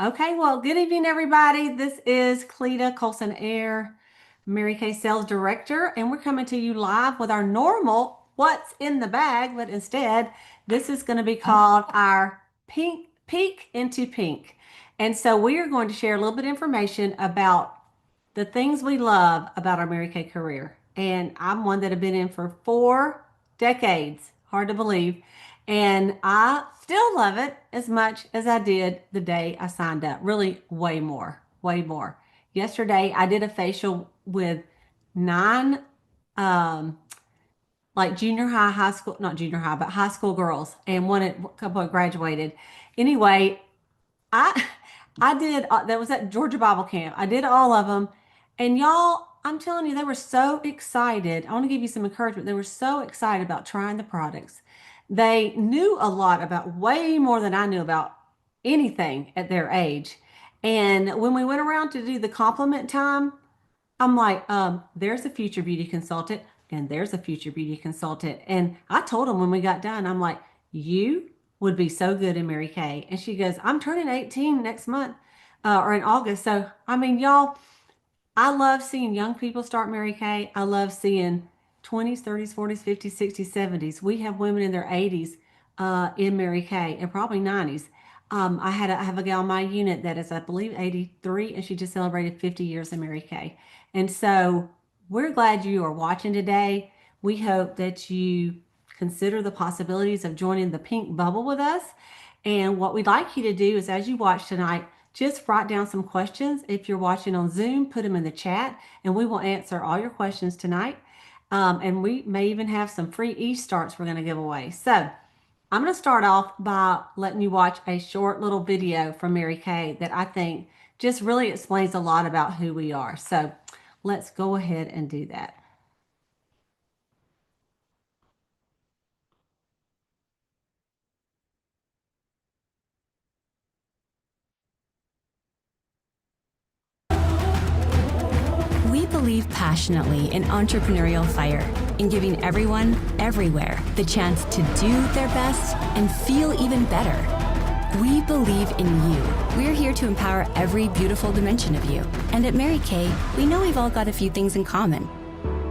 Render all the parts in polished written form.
Okay, well, good evening, everybody. This is Cleta Colson-Eyre, Mary Kay Sales Director, and we're coming to you live with our normal What's in the Bag, but instead, this is going to be called our Pink Peek into Pink. And so we are going to share a little bit of information about the things we love about our Mary Kay career. And I'm one that have been in for 4 decades. Hard to believe. And I still love it as much as I did the day I signed up. Really, way more, way more. Yesterday, I did a facial with nine, um, like junior high, high school, not junior high, but high school girls, and a couple graduated. Anyway, I I did that was at Georgia Bible Camp. I did all of them. And y'all, I'm telling you, they were so excited. I want to give you some encouragement. They were so excited about trying the products. They knew a lot about way more than I knew about anything at their age. And when we went around to do the compliment time, I'm like, there's a future beauty consultant and there's a future beauty consultant. And I told them when we got done, I'm like, you would be so good in Mary Kay. And she goes, I'm turning 18 next month or in August. So, I mean, y'all, I love seeing young people start Mary Kay. I love seeing 20s, 30s, 40s, 50s, 60s, 70s. We have women in their 80s in Mary Kay and probably 90s. I have a gal in my unit that is, I believe, 83, and she just celebrated 50 years in Mary Kay. And so we're glad you are watching today. We hope that you consider the possibilities of joining the pink bubble with us. And what we'd like you to do is, as you watch tonight, just write down some questions. If you're watching on Zoom, put them in the chat, and we will answer all your questions tonight. And we may even have some free e-starts we're going to give away. So I'm going to start off by letting you watch a short little video from Mary Kay that I think just really explains a lot about who we are. So let's go ahead and do that. We believe passionately in entrepreneurial fire, in giving everyone, everywhere, the chance to do their best and feel even better. We believe in you. We're here to empower every beautiful dimension of you. And at Mary Kay, we know we've all got a few things in common.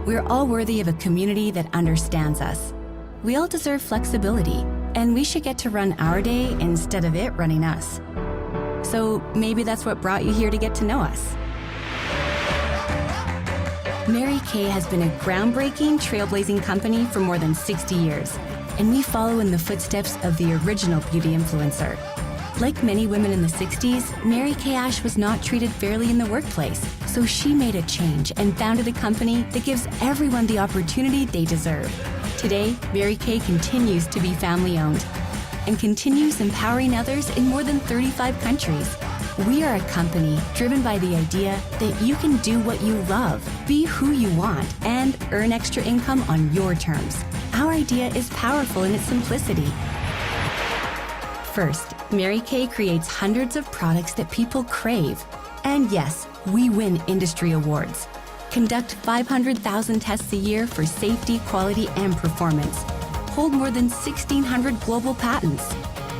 We're all worthy of a community that understands us. We all deserve flexibility, and we should get to run our day instead of it running us. So maybe that's what brought you here to get to know us. Mary Kay has been a groundbreaking, trailblazing company for more than 60 years, and we follow in the footsteps of the original beauty influencer. Like many women in the 60s, Mary Kay Ash was not treated fairly in the workplace, so she made a change and founded a company that gives everyone the opportunity they deserve. Today, Mary Kay continues to be family-owned and continues empowering others in more than 35 countries. We are a company driven by the idea that you can do what you love, be who you want, and earn extra income on your terms. Our idea is powerful in its simplicity. First, Mary Kay creates hundreds of products that people crave. And yes, we win industry awards. Conduct 500,000 tests a year for safety, quality, and performance. Hold more than 1,600 global patents.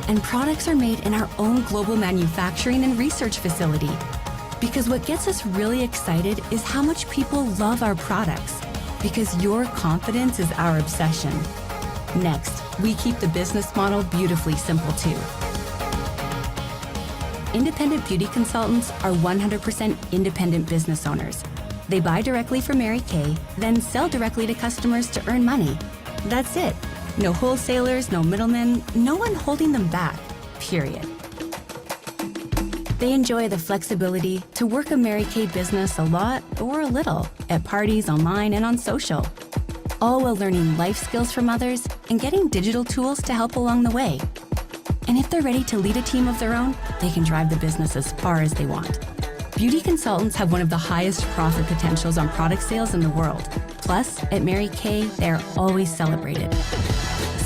And products are made in our own global manufacturing and research facility. Because what gets us really excited is how much people love our products. Because your confidence is our obsession. Next, we keep the business model beautifully simple too. Independent beauty consultants are 100% independent business owners. They buy directly from Mary Kay, then sell directly to customers to earn money. That's it. No wholesalers, no middlemen, no one holding them back, period. They enjoy the flexibility to work a Mary Kay business a lot or a little at parties, online, and on social, all while learning life skills from others and getting digital tools to help along the way. And if they're ready to lead a team of their own, they can drive the business as far as they want. Beauty consultants have one of the highest profit potentials on product sales in the world. Plus, at Mary Kay, they are always celebrated.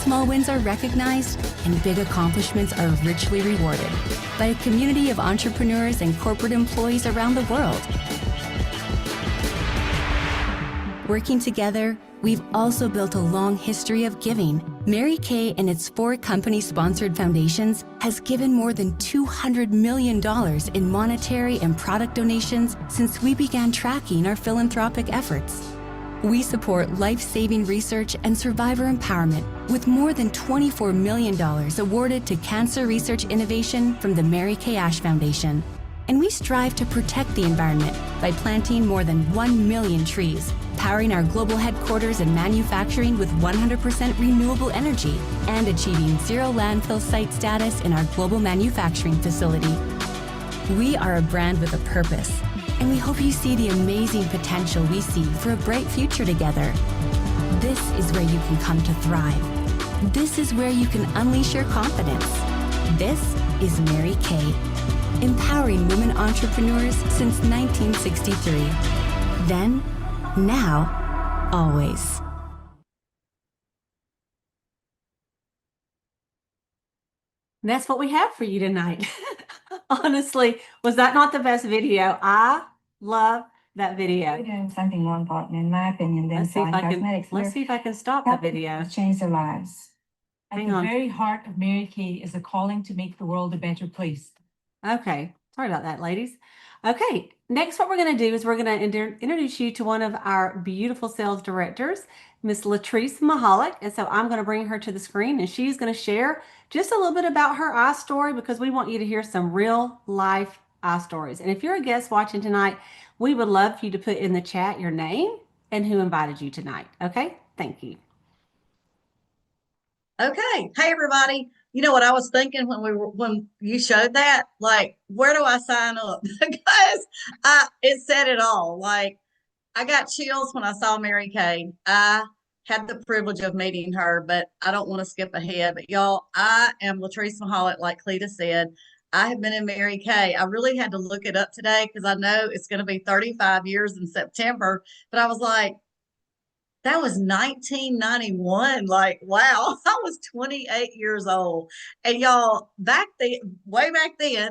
Small wins are recognized, and big accomplishments are richly rewarded by a community of entrepreneurs and corporate employees around the world. Working together, We've also built a long history of giving. Mary Kay and its 4 company-sponsored foundations has given more than $200 million in monetary and product donations since we began tracking our philanthropic efforts. We support life-saving research and survivor empowerment with more than $24 million awarded to cancer research innovation from the Mary Kay Ash Foundation. And we strive to protect the environment by planting more than 1 million trees, powering our global headquarters and manufacturing with 100% renewable energy, and achieving zero landfill site status in our global manufacturing facility. We are a brand with a purpose, and we hope you see the amazing potential we see for a bright future together. This is where you can come to thrive. This is where you can unleash your confidence. This is Mary Kay, empowering women entrepreneurs since 1963. Then, now, always. And that's what we have for you tonight. Honestly, was that not the best video? I love that video. We're doing something more important, in my opinion, than selling cosmetics. Let's see if I can stop the video. Change their lives. Hang At on. the very heart of Mary Kay is a calling to make the world a better place. Okay, sorry about that, ladies. Okay, next what we're going to do is we're going to introduce you to one of our beautiful sales directors, Miss Latrice Mahalik. And so I'm going to bring her to the screen, and she's going to share just a little bit about her eye story, because we want you to hear some real life eye stories. And if you're a guest watching tonight, we would love for you to put in the chat your name and who invited you tonight. Okay, thank you. Okay. Hey, everybody. You know what I was thinking when you showed that? Like, where do I sign up? Because it said it all. Like, I got chills when I saw Mary Kay. I had the privilege of meeting her, but I don't want to skip ahead. But y'all, I am Latrice Mahalik, like Cleta said. I have been in Mary Kay. I really had to look it up today because I know it's going to be 35 years in September. But I was like, that was 1991. Like, wow, I was 28 years old. And y'all, way back then,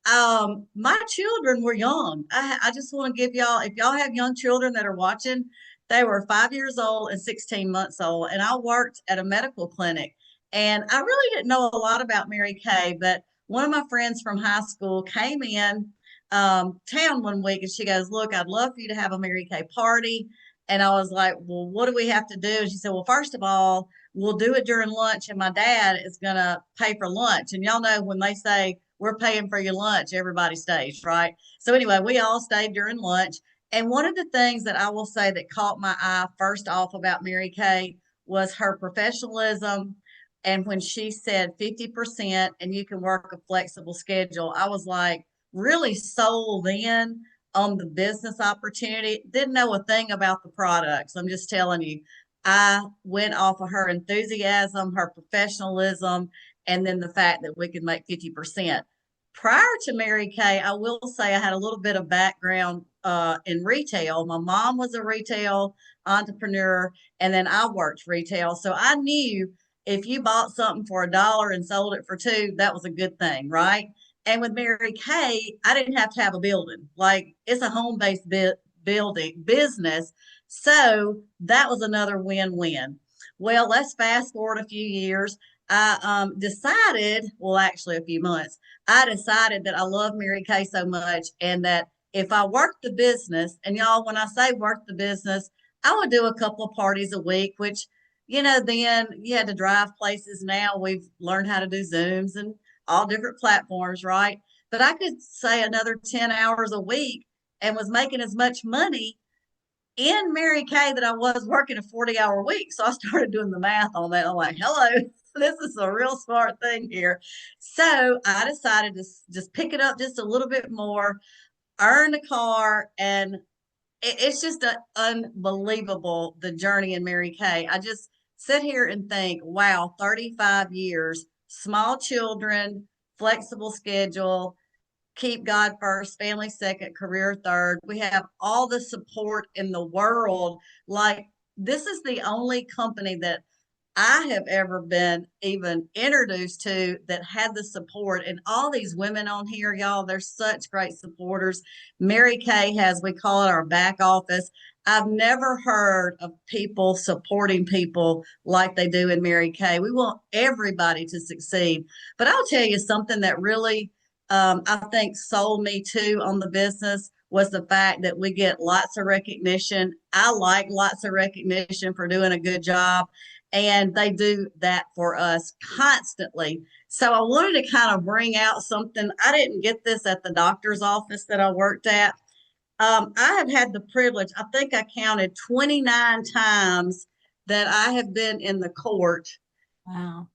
my children were young. I just want to give y'all, if y'all have young children that are watching, they were 5 years old and 16 months old. And I worked at a medical clinic. And I really didn't know a lot about Mary Kay, but one of my friends from high school came in town one week, and she goes, "Look, I'd love for you to have a Mary Kay party." And I was like, "Well, what do we have to do?" And she said, "Well, first of all, we'll do it during lunch, and my dad is going to pay for lunch." And y'all know when they say we're paying for your lunch, everybody stays, right? So anyway, we all stayed during lunch. And one of the things that I will say that caught my eye first off about Mary Kay was her professionalism. And when she said 50% and you can work a flexible schedule, I was like really sold in on the business opportunity. Didn't know a thing about the products. I'm just telling you, I went off of her enthusiasm, her professionalism, and then the fact that we could make 50%. Prior to Mary Kay, I will say I had a little bit of background in retail. My mom was a retail entrepreneur, and then I worked retail. So I knew if you bought something for $1 and sold it for $2, that was a good thing, right? And with Mary Kay, I didn't have to have a building. Like, it's a home-based building business. So that was another win-win. Well, let's fast forward a few years. I decided, well, actually a few months, I decided that I love Mary Kay so much, and that if I worked the business, and y'all, when I say work the business, I would do a couple of parties a week, which, then you had to drive places. Now we've learned how to do Zooms and all different platforms, right? But I could say another 10 hours a week and was making as much money in Mary Kay that I was working a 40-hour week. So I started doing the math on that. I'm like, hello, this is a real smart thing here. So I decided to just pick it up just a little bit more, earn a car, and it's just unbelievable, the journey in Mary Kay. I just sit here and think, wow, 35 years, small children, flexible schedule, keep God first, family second, career third. We have all the support in the world. Like, this is the only company that I have ever been even introduced to that had the support. And all these women on here, y'all, they're such great supporters. Mary Kay has, we call it our back office. I've never heard of people supporting people like they do in Mary Kay. We want everybody to succeed. But I'll tell you something that really, I think, sold me too on the business was the fact that we get lots of recognition. I like lots of recognition for doing a good job, and they do that for us constantly. So I wanted to kind of bring out something. I didn't get this at the doctor's office that I worked at. I have had the privilege, I think I counted 29 times that I have been in the court. Wow.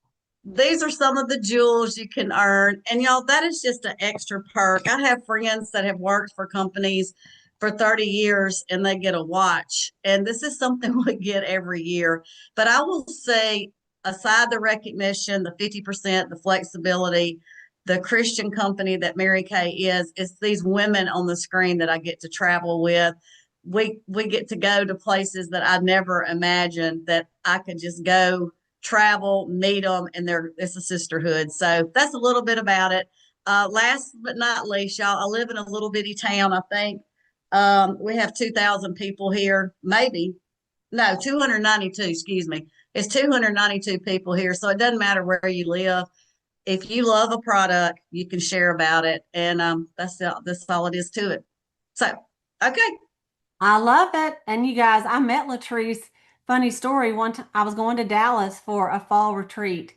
These are some of the jewels you can earn. And y'all, that is just an extra perk. I have friends that have worked for companies for 30 years and they get a watch. And this is something we get every year. But I will say, aside the recognition, the 50%, the flexibility, the Christian company that Mary Kay is, it's these women on the screen that I get to travel with. We get to go to places that I never imagined that I could just go travel, meet them, and it's a sisterhood. So that's a little bit about it. Last but not least, y'all, I live in a little bitty town. I think we have 2,000 people here, maybe. No, 292, excuse me. It's 292 people here. So it doesn't matter where you live. If you love a product, you can share about it. And that's all it is to it. So, okay. I love it. And you guys, I met Latrice. Funny story. One time I was going to Dallas for a fall retreat,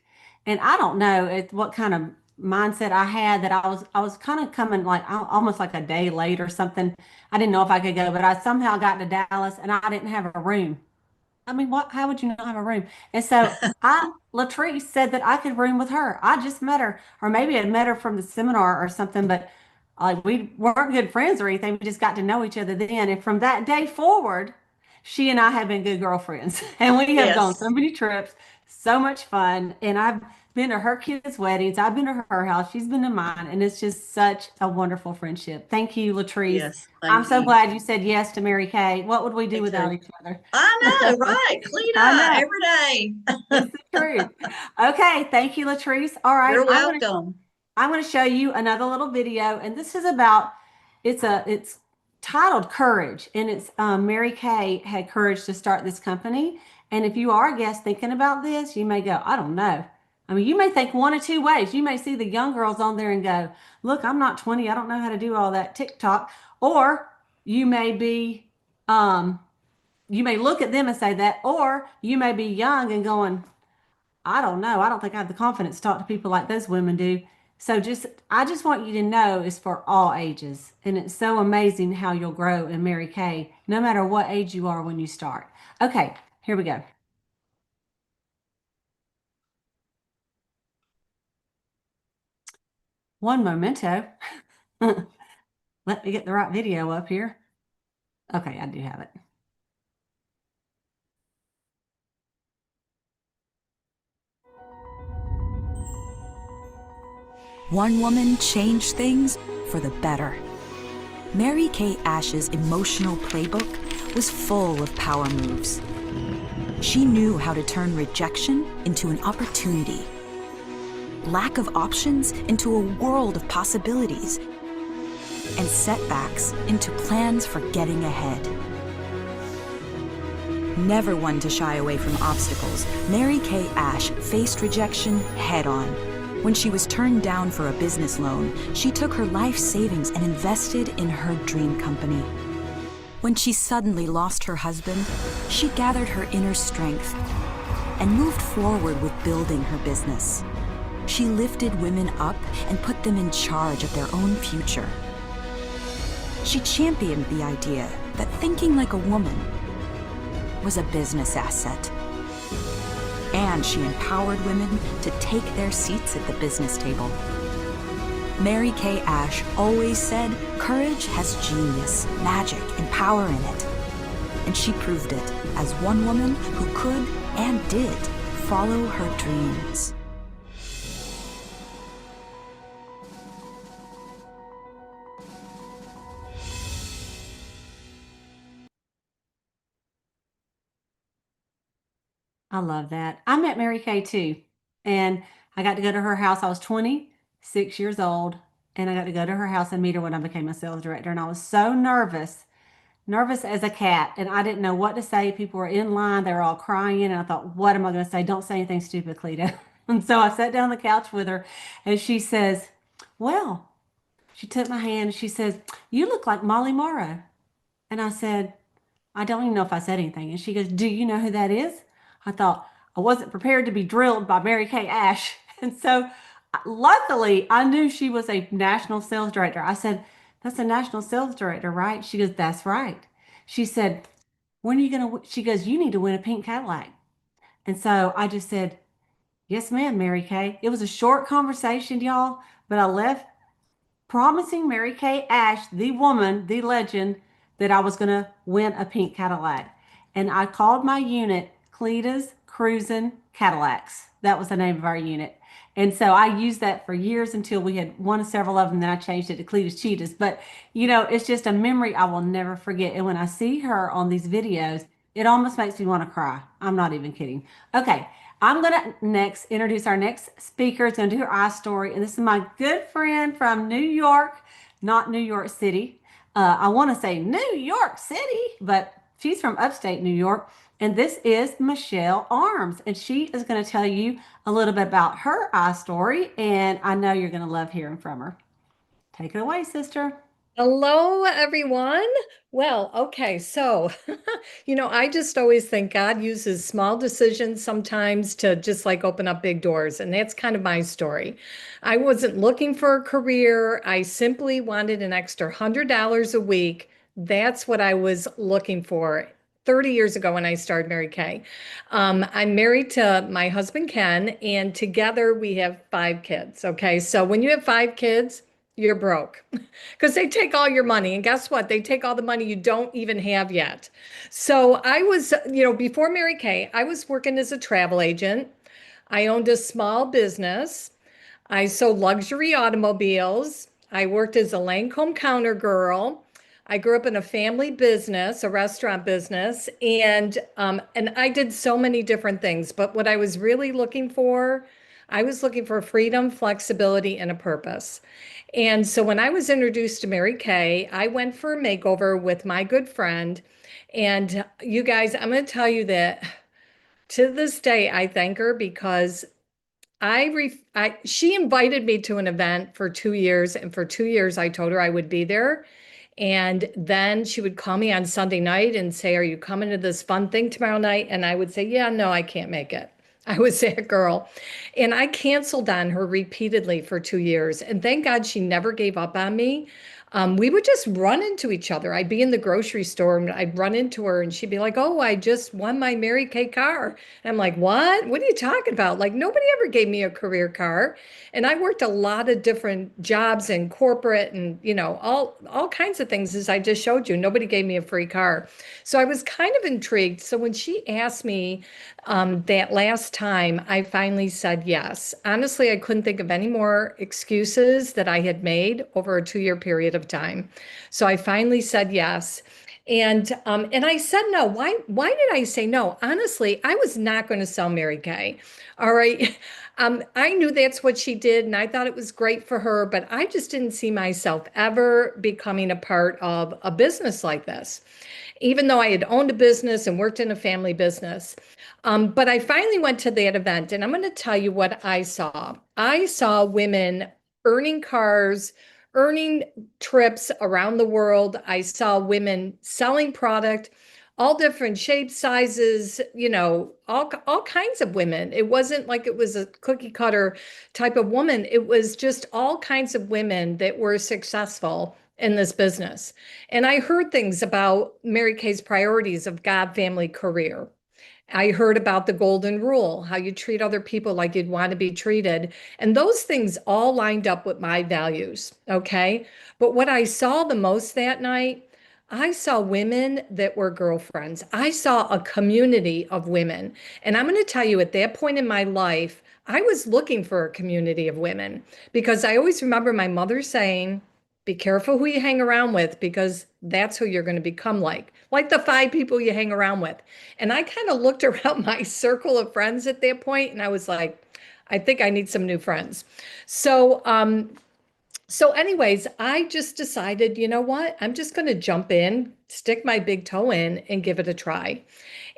and I don't know what kind of mindset I had that I was kind of coming like almost like a day late or something. I didn't know if I could go, but I somehow got to Dallas and I didn't have a room. I mean, what? How would you not have a room? And so Latrice said that I could room with her. I just met her, or maybe I met her from the seminar or something, but like we weren't good friends or anything. We just got to know each other then. And from that day forward, she and I have been good girlfriends, and we have gone so Yes. many trips, so much fun. And I've been to her kids' weddings. I've been to her house. She's been to mine, and it's just such a wonderful friendship. Thank you, Latrice. Yes. I'm Thank so you. glad you said yes to Mary Kay. What would we do Me without too. each other? I know, right? I Cleta, know. every day. It's the truth. Okay, thank you, Latrice. All right, You're welcome. I'm gonna show you another little video, and this is about it's titled Courage, and it's Mary Kay had courage to start this company. And if you are a guest thinking about this, you may go, I don't know. I mean, you may think one or two ways. You may see the young girls on there and go, look, I'm not 20. I don't know how to do all that TikTok. Or you may be you may look at them and say that, or you may be young and going, I don't know. I don't think I have the confidence to talk to people like those women do. So I just want you to know it's for all ages. And it's so amazing how you'll grow in Mary Kay, no matter what age you are when you start. Okay, here we go. One momento. Let me get the right video up here. Okay, I do have it. One woman changed things for the better. Mary Kay Ash's emotional playbook was full of power moves. She knew how to turn rejection into an opportunity, lack of options into a world of possibilities, and setbacks into plans for getting ahead. Never one to shy away from obstacles, Mary Kay Ash faced rejection head-on. When she was turned down for a business loan, she took her life savings and invested in her dream company. When she suddenly lost her husband, she gathered her inner strength and moved forward with building her business. She lifted women up and put them in charge of their own future. She championed the idea that thinking like a woman was a business asset. And she empowered women to take their seats at the business table. Mary Kay Ash always said courage has genius, magic, and power in it. And she proved it as one woman who could and did follow her dreams. I love that. I met Mary Kay too. And I got to go to her house. I was 26 years old. And I got to go to her house and meet her when I became a sales director. And I was so nervous as a cat. And I didn't know what to say. People were in line. They were all crying. And I thought, what am I going to say? Don't say anything stupid, Cleta. And so I sat down on the couch with her and she says, well, she took my hand and she says, you look like Molly Morrow. And I said, I don't even know if I said anything. And she goes, do you know who that is? I thought I wasn't prepared to be drilled by Mary Kay Ash. And so luckily I knew she was a national sales director. I said, that's a national sales director, right? She goes, that's right. She said, when are you going to, she goes, you need to win a pink Cadillac. And so I just said, yes, ma'am, Mary Kay. It was a short conversation, y'all, but I left promising Mary Kay Ash, the woman, the legend, that I was going to win a pink Cadillac. And I called my unit Cleta's Cruisin' Cadillacs. That was the name of our unit. And so I used that for years until we had won several of them. Then I changed it to Cleta's Cheetahs. But, you know, it's just a memory I will never forget. And when I see her on these videos, it almost makes me want to cry. I'm not even kidding. Okay, I'm going to next introduce our next speaker. It's going to do her eye story. And this is my good friend from New York, not New York City. I want to say New York City, but she's from upstate New York. And this is Michelle Arms. And she is going to tell you a little bit about her eye story. And I know you're going to love hearing from her. Take it away, sister. Hello, everyone. Well, okay, so, I just always think God uses small decisions sometimes to just like open up big doors. And that's kind of my story. I wasn't looking for a career. I simply wanted an extra $100 a week. That's what I was looking for 30 years ago when I started Mary Kay. I'm married to my husband, Ken, and together we have 5 kids. Okay, so when you have 5 kids, you're broke because they take all your money. And guess what? They take all the money you don't even have yet. So I was, before Mary Kay, I was working as a travel agent. I owned a small business. I sold luxury automobiles. I worked as a Lancome counter girl. I grew up in a family business, a restaurant business, and I did so many different things. But what I was really looking for, I was looking for freedom, flexibility, and a purpose. And so when I was introduced to Mary Kay, I went for a makeover with my good friend. And you guys, I'm going to tell you that to this day, I thank her because she invited me to an event for 2 years. And for 2 years, I told her I would be there. And then she would call me on Sunday night and say, are you coming to this fun thing tomorrow night? And I would say, yeah, no, I can't make it. I was that girl. And I canceled on her repeatedly for 2 years. And thank God she never gave up on me. We would just run into each other. I'd be in the grocery store and I'd run into her and she'd be like, oh, I just won my Mary Kay car. And I'm like, what? What are you talking about? Like, nobody ever gave me a career car. And I worked a lot of different jobs in corporate and, all kinds of things, as I just showed you. Nobody gave me a free car. So I was kind of intrigued. So when she asked me that last time, I finally said yes. Honestly, I couldn't think of any more excuses that I had made over a 2-year period of time. So I finally said yes. And I said no. Why did I say no? Honestly, I was not going to sell Mary Kay. All right. I knew that's what she did, and I thought it was great for her, but I just didn't see myself ever becoming a part of a business like this, even though I had owned a business and worked in a family business. But I finally went to that event, and I'm going to tell you what I saw. I saw women earning cars, earning trips around the world. I saw women selling product, all different shapes, sizes, all kinds of women. It wasn't like it was a cookie cutter type of woman. It was just all kinds of women that were successful in this business. And I heard things about Mary Kay's priorities of God, family, career. I heard about the golden rule, how you treat other people like you'd want to be treated. And those things all lined up with my values. Okay. But what I saw the most that night, I saw women that were girlfriends. I saw a community of women. And I'm going to tell you, at that point in my life, I was looking for a community of women because I always remember my mother saying, be careful who you hang around with because that's who you're going to become like the 5 people you hang around with. And I kind of looked around my circle of friends at that point and I was like, I think I need some new friends. So, so anyways, I just decided, you know what? I'm just going to jump in, stick my big toe in and give it a try.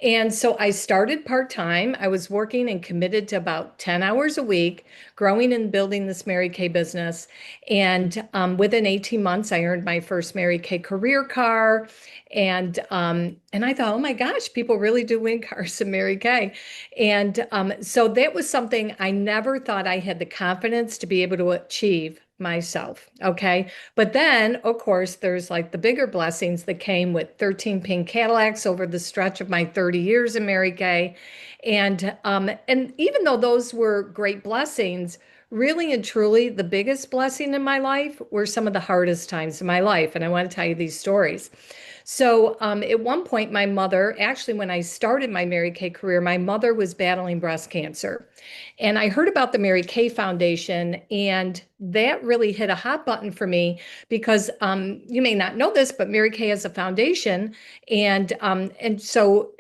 And so I started part-time. I was working and committed to about 10 hours a week, growing and building this Mary Kay business. And within 18 months, I earned my first Mary Kay career car. And I thought, oh my gosh, people really do win cars in Mary Kay. And so that was something I never thought I had the confidence to be able to achieve myself. Okay. But then, of course, there's like the bigger blessings that came with 13 pink Cadillacs over the stretch of my 30 years in Mary Kay. And even though those were great blessings, really and truly, the biggest blessing in my life were some of the hardest times in my life. And I want to tell you these stories. So at one point, my mother, actually, when I started my Mary Kay career, my mother was battling breast cancer. And I heard about the Mary Kay Foundation, and that really hit a hot button for me because you may not know this, but Mary Kay has a foundation, and so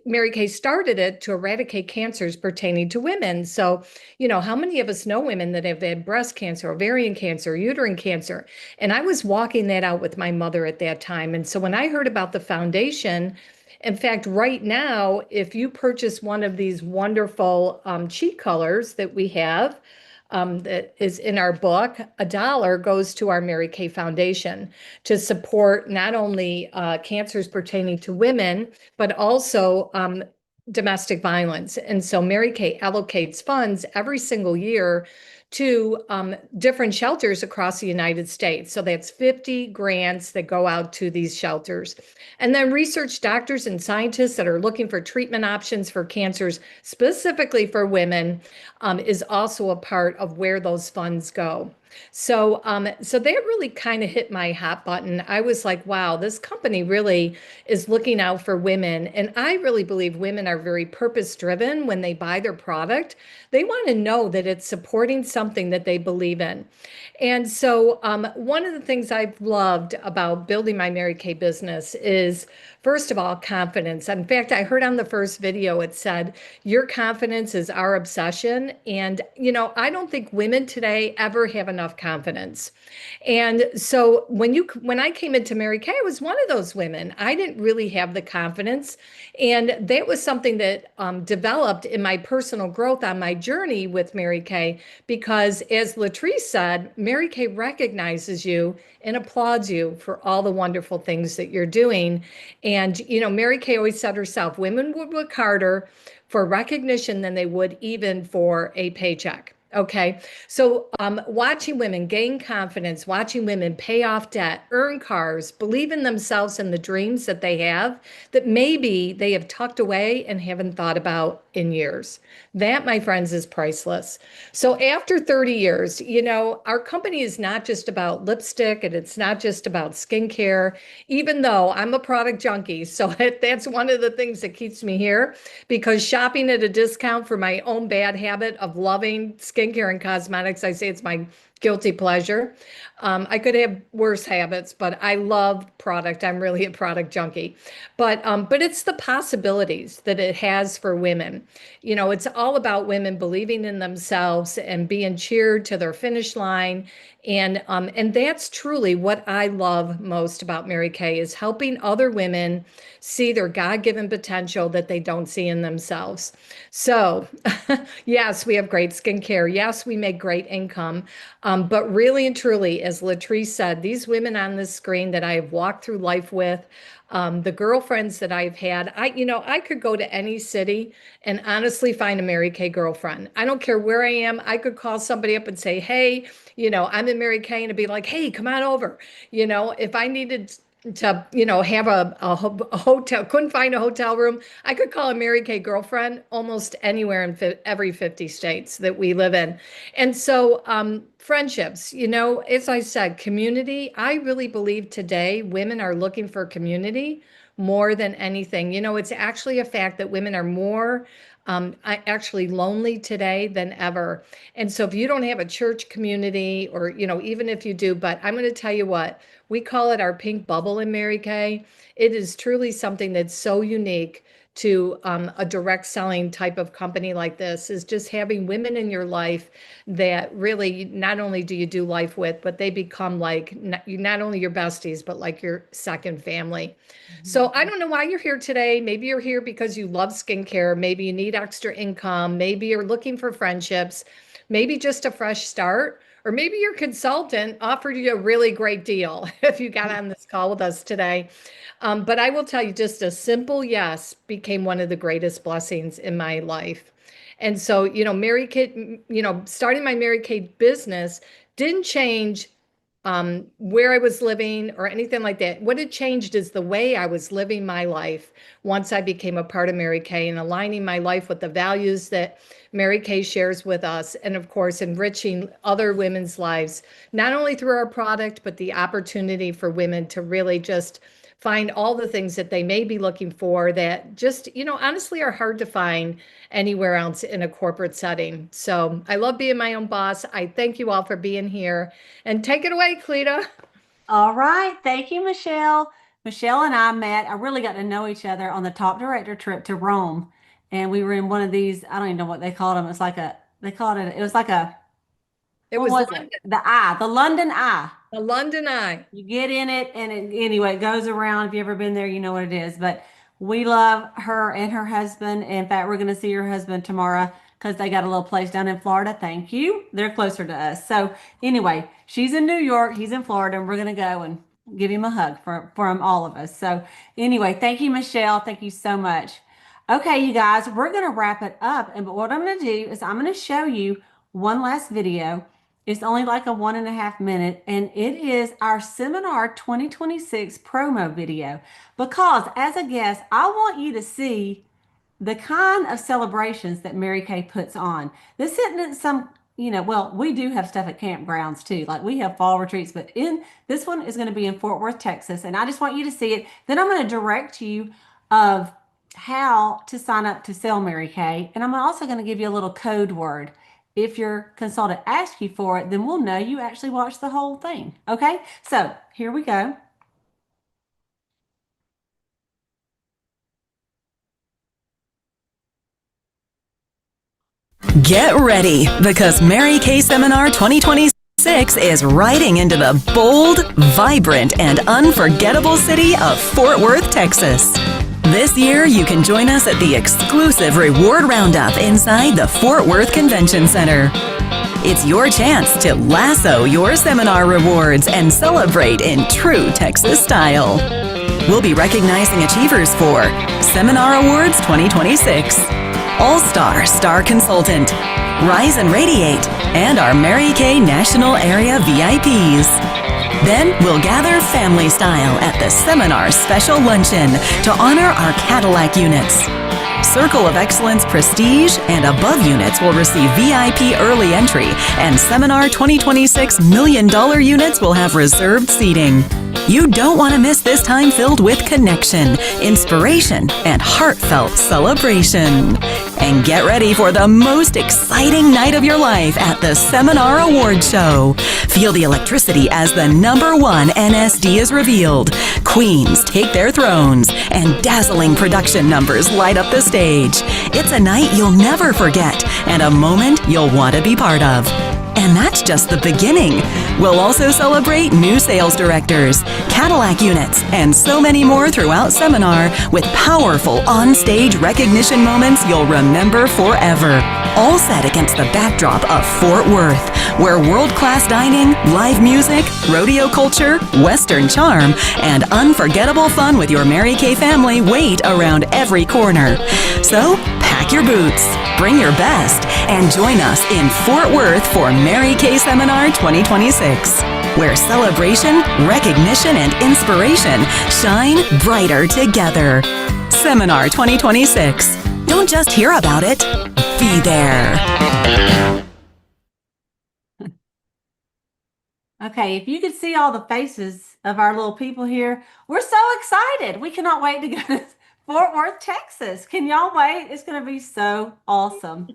Mary Kay started it to eradicate cancers pertaining to women. So, you know, how many of us know women that have had breast cancer, ovarian cancer, uterine cancer? And I was walking that out with my mother at that time. And so when I heard about the foundation, in fact, right now, if you purchase one of these wonderful cheat colors that we have, that is in our book, $1 goes to our Mary Kay Foundation to support not only cancers pertaining to women, but also domestic violence. And so Mary Kay allocates funds every single year to different shelters across the United States. So that's 50 grants that go out to these shelters. And then research doctors and scientists that are looking for treatment options for cancers, specifically for women, is also a part of where those funds go. So that really kind of hit my hot button. I was like, wow, this company really is looking out for women. And I really believe women are very purpose driven when they buy their product. They want to know that it's supporting something that they believe in. And so one of the things I've loved about building my Mary Kay business is, first of all, confidence. In fact, I heard on the first video, it said, your confidence is our obsession. And, you know, I don't think women today ever have enough confidence. And so when I came into Mary Kay, I was one of those women. I didn't really have the confidence. And that was something that developed in my personal growth on my journey with Mary Kay, because as Latrice said, Mary Kay recognizes you and applauds you for all the wonderful things that you're doing. And, you know, Mary Kay always said herself, women would work harder for recognition than they would even for a paycheck. Okay, so watching women gain confidence, watching women pay off debt, earn cars, believe in themselves and the dreams that they have that maybe they have tucked away and haven't thought about in years. That, my friends, is priceless. So after 30 years, you know, our company is not just about lipstick and it's not just about skincare, even though I'm a product junkie. So that's one of the things that keeps me here, because shopping at a discount for my own bad habit of loving skincare and cosmetics, I say it's my guilty pleasure. I could have worse habits, but I love product. I'm really a product junkie. But it's the possibilities that it has for women. You know, it's all about women believing in themselves and being cheered to their finish line. And that's truly what I love most about Mary Kay, is helping other women see their God-given potential that they don't see in themselves. So yes, we have great skincare. Yes, we make great income. But really and truly, as Latrice said, these women on this screen that I have walked through life with, the girlfriends that I've had, I could go to any city and honestly find a Mary Kay girlfriend. I don't care where I am. I could call somebody up and say, hey, you know, I'm in Mary Kay, and it'd be like, hey, come on over. You know, if I needed to, you know, have a hotel, couldn't find a hotel room, I could call a Mary Kay girlfriend almost anywhere in every 50 states that we live in. And so friendships, you know, as I said, community, I really believe today women are looking for community more than anything. You know, it's actually a fact that women are more I actually lonely today than ever. And so if you don't have a church community or, even if you do, but I'm going to tell you what, we call it our pink bubble in Mary Kay. It is truly something that's so unique to a direct selling type of company like this, is just having women in your life that really not only do you do life with, but they become like not only your besties, but like your second family. So I don't know why you're here today. Maybe you're here because you love skincare. Maybe you need extra income. Maybe you're looking for friendships. Maybe just a fresh start. Or maybe your consultant offered you a really great deal if you got on this call with us today. But I will tell you, just a simple yes became one of the greatest blessings in my life. And so, Mary Kay, starting my Mary Kay business didn't change where I was living or anything like that. What had changed is the way I was living my life once I became a part of Mary Kay and aligning my life with the values that Mary Kay shares with us. And of course, enriching other women's lives, not only through our product, but the opportunity for women to really just find all the things that they may be looking for that just, honestly are hard to find anywhere else in a corporate setting. So I love being my own boss. I thank you all for being here. And take it away, Cleta. All right. Thank you, Michelle. Michelle and I met, I really got to know each other on the top director trip to Rome. And we were in one of these, I don't even know what they called them. It's like they called it, it was like It what was was London, it? The London Eye. the London Eye. You get in it, and anyway, it goes around. If you've ever been there, you know what it is. But we love her and her husband. In fact, we're going to see her husband tomorrow because they got a little place down in Florida. Thank you. They're closer to us. So anyway, she's in New York, he's in Florida, and we're going to go and give him a hug from all of us. So anyway, thank you, Michelle. Thank you so much. Okay, you guys, we're going to wrap it up. And but what I'm going to do is I'm going to show you one last video. It's only like a 1.5 minute, and it is our seminar 2026 promo video. Because as a guest, I want you to see the kind of celebrations that Mary Kay puts on. This isn't some, well, we do have stuff at campgrounds too. Like we have fall retreats, but in this one is going to be in Fort Worth, Texas. And I just want you to see it. Then I'm going to direct you of how to sign up to sell Mary Kay. And I'm also going to give you a little code word. If your consultant asks you for it, then we'll know you actually watched the whole thing. Okay, so here we go. Get ready, because Mary Kay Seminar 2026 is riding into the bold, vibrant, and unforgettable city of Fort Worth, Texas. This year, you can join us at the exclusive Reward Roundup inside the Fort Worth Convention Center. It's your chance to lasso your seminar rewards and celebrate in true Texas style. We'll be recognizing achievers for Seminar Awards 2026, All-Star Star Consultant, Rise and Radiate, and our Mary Kay National Area VIPs. Then we'll gather family style at the Seminar Special Luncheon to honor our Cadillac units. Circle of Excellence Prestige and above units will receive VIP early entry, and Seminar 2026 $1 million units will have reserved seating. You don't want to miss this time filled with connection, inspiration, and heartfelt celebration. And get ready for the most exciting night of your life at the Seminar Award Show. Feel the electricity as the #1 NSD is revealed. Queens take their thrones, and dazzling production numbers light up the stage. It's a night you'll never forget, and a moment you'll want to be part of. And that's just the beginning. We'll also celebrate new sales directors, Cadillac units, and so many more throughout Seminar with powerful on-stage recognition moments you'll remember forever. All set against the backdrop of Fort Worth, where world-class dining, live music, rodeo culture, Western charm, and unforgettable fun with your Mary Kay family wait around every corner. So, pack your boots, bring your best, and join us in Fort Worth for Mary Kay Seminar 2026, where celebration, recognition, and inspiration shine brighter together. Seminar 2026. Don't just hear about it, be there. Okay, if you could see all the faces of our little people here, we're so excited. We cannot wait to go to Fort Worth, Texas. Can y'all wait? It's going to be so awesome.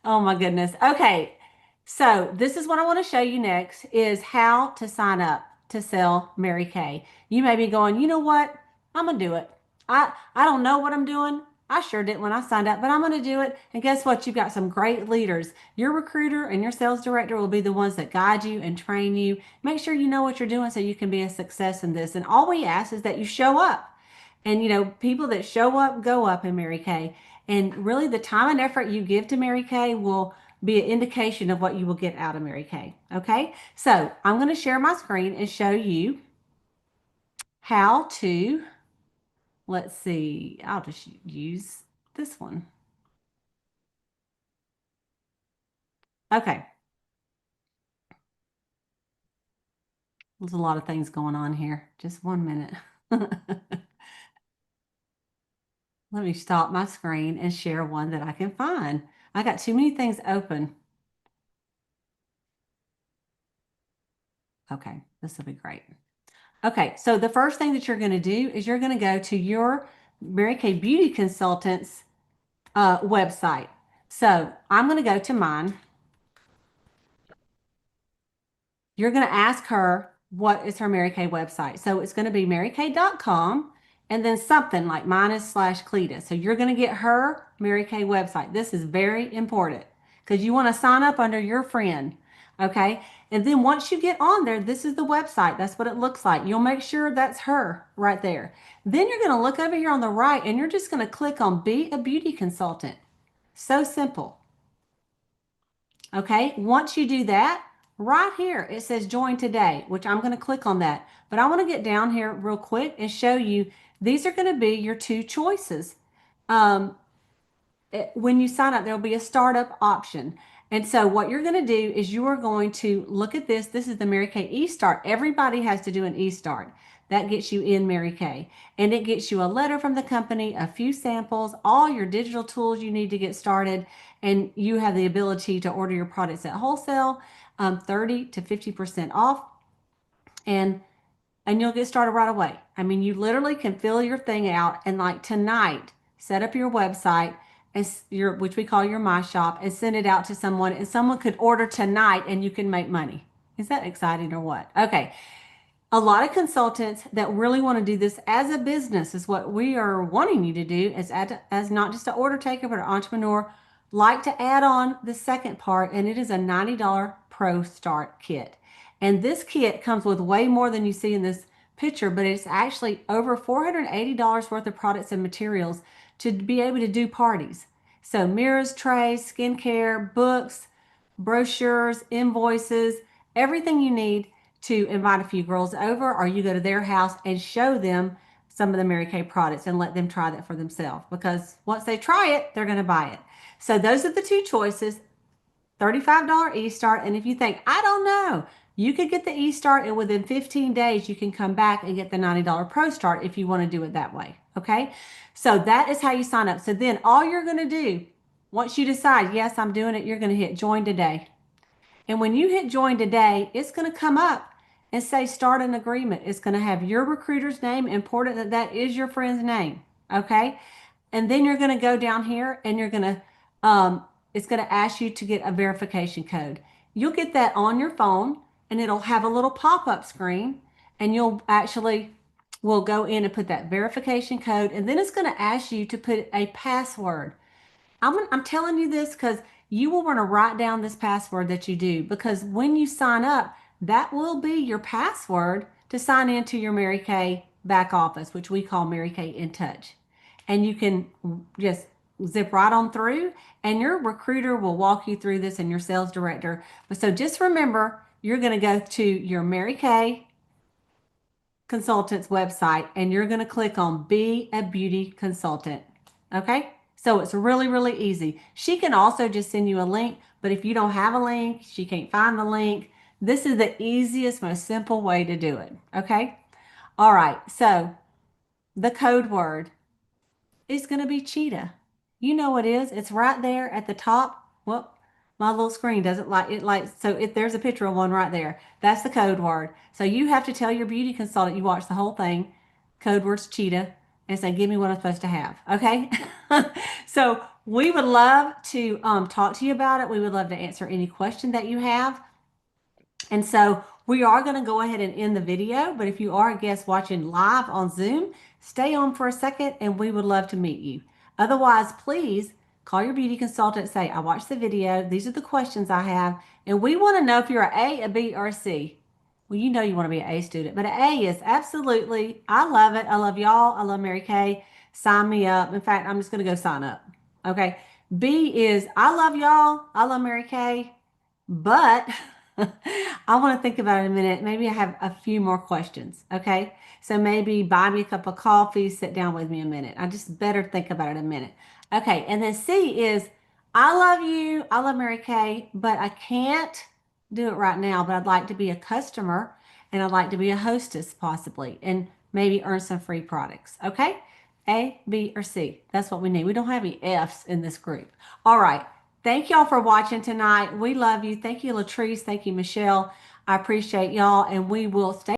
Oh my goodness. Okay. So this is what I want to show you next is how to sign up to sell Mary Kay. You may be going, you know what? I'm going to do it. I don't know what I'm doing. I sure didn't when I signed up, but I'm going to do it. And guess what? You've got some great leaders. Your recruiter and your sales director will be the ones that guide you and train you. Make sure you know what you're doing so you can be a success in this. And all we ask is that you show up. And people that show up go up in Mary Kay. And really, the time and effort you give to Mary Kay will be an indication of what you will get out of Mary Kay. Okay, so I'm going to share my screen and show you how to. Let's see, I'll just use this one. Okay, there's a lot of things going on here. Just 1 minute. Let me stop my screen and share one that I can find. I got too many things open. Okay, this will be great. Okay, so the first thing that you're going to do is you're going to go to your Mary Kay Beauty Consultants website. So I'm going to go to mine. You're going to ask her what is her Mary Kay website. So it's going to be marykay.com and then something like mine is /Cleta. So you're going to get her Mary Kay website. This is very important because you want to sign up under your friend. Okay. And then once you get on there, this is the website. That's what it looks like. You'll make sure that's her right there. Then you're going to look over here on the right and you're just going to click on Be a Beauty Consultant. So simple. Okay. Once you do that, right here, it says join today, which I'm going to click on that. But I want to get down here real quick and show you these are going to be your two choices. When you sign up, there'll be a startup option. And so what you're going to do is you are going to look at this. This is the Mary Kay eStart. Everybody has to do an eStart. That gets you in Mary Kay. And it gets you a letter from the company, a few samples, all your digital tools you need to get started. And you have the ability to order your products at wholesale, 30 to 50% off. And you'll get started right away. I mean, you literally can fill your thing out and like tonight, set up your website as your, which we call your My Shop, and send it out to someone, and someone could order tonight and you can make money. Is that exciting or what? Okay. A lot of consultants that really want to do this as a business is what we are wanting you to do as not just an order taker, but an entrepreneur, like to add on the second part, and it is a $90 Pro Start Kit. And this kit comes with way more than you see in this picture, but it's actually over $480 worth of products and materials to be able to do parties. So mirrors, trays, skincare, books, brochures, invoices, everything you need to invite a few girls over, or you go to their house and show them some of the Mary Kay products and let them try that for themselves, because once they try it, they're going to buy it. So those are the two choices. $35 eStart. And if you think, I don't know, you could get the eStart and within 15 days, you can come back and get the $90 Pro Start if you want to do it that way. Okay. So that is how you sign up. So then all you're going to do, once you decide, yes, I'm doing it, you're going to hit join today. And when you hit join today, it's going to come up and say start an agreement. It's going to have your recruiter's name, important that that is your friend's name. Okay. And then you're going to go down here and you're going to, it's going to ask you to get a verification code. You'll get that on your phone and it'll have a little pop-up screen, and you'll actually will go in and put that verification code, and then it's going to ask you to put a password. I'm telling you this because you will want to write down this password that you do, because when you sign up, that will be your password to sign into your Mary Kay back office, which we call Mary Kay In Touch. And you can just zip right on through, and your recruiter will walk you through this, and your sales director. But so just remember, you're going to go to your Mary Kay Consultants website and you're going to click on Be a Beauty Consultant. Okay. So it's really, really easy. She can also just send you a link, but if you don't have a link, she can't find the link. This is the easiest, most simple way to do it. Okay. All right. So the code word is going to be cheetah. You know what it is. It's right there at the top. Well, my little screen doesn't like it. So if there's a picture of one right there, that's the code word. So you have to tell your beauty consultant, you watch the whole thing. Code word's cheetah. and say, give me what I'm supposed to have. Okay. So we would love to talk to you about it. We would love to answer any question that you have. And so we are going to go ahead and end the video, but if you are a guest watching live on Zoom, stay on for a second and we would love to meet you. Otherwise, please call your beauty consultant, say, I watched the video. These are the questions I have. And we want to know if you're an A, a B, or a C. Well, you know you want to be an A student, but an A is absolutely, I love it. I love y'all. I love Mary Kay. Sign me up. In fact, I'm just going to go sign up. Okay. B is, I love y'all. I love Mary Kay, but I want to think about it a minute. Maybe I have a few more questions. Okay. So maybe buy me a cup of coffee, sit down with me a minute. I just better think about it a minute. Okay. And then C is, I love you. I love Mary Kay, but I can't do it right now, but I'd like to be a customer and I'd like to be a hostess possibly and maybe earn some free products. Okay. A, B, or C. That's what we need. We don't have any F's in this group. All right. Thank y'all for watching tonight. We love you. Thank you, Latrice. Thank you, Michelle. I appreciate y'all, and we will stay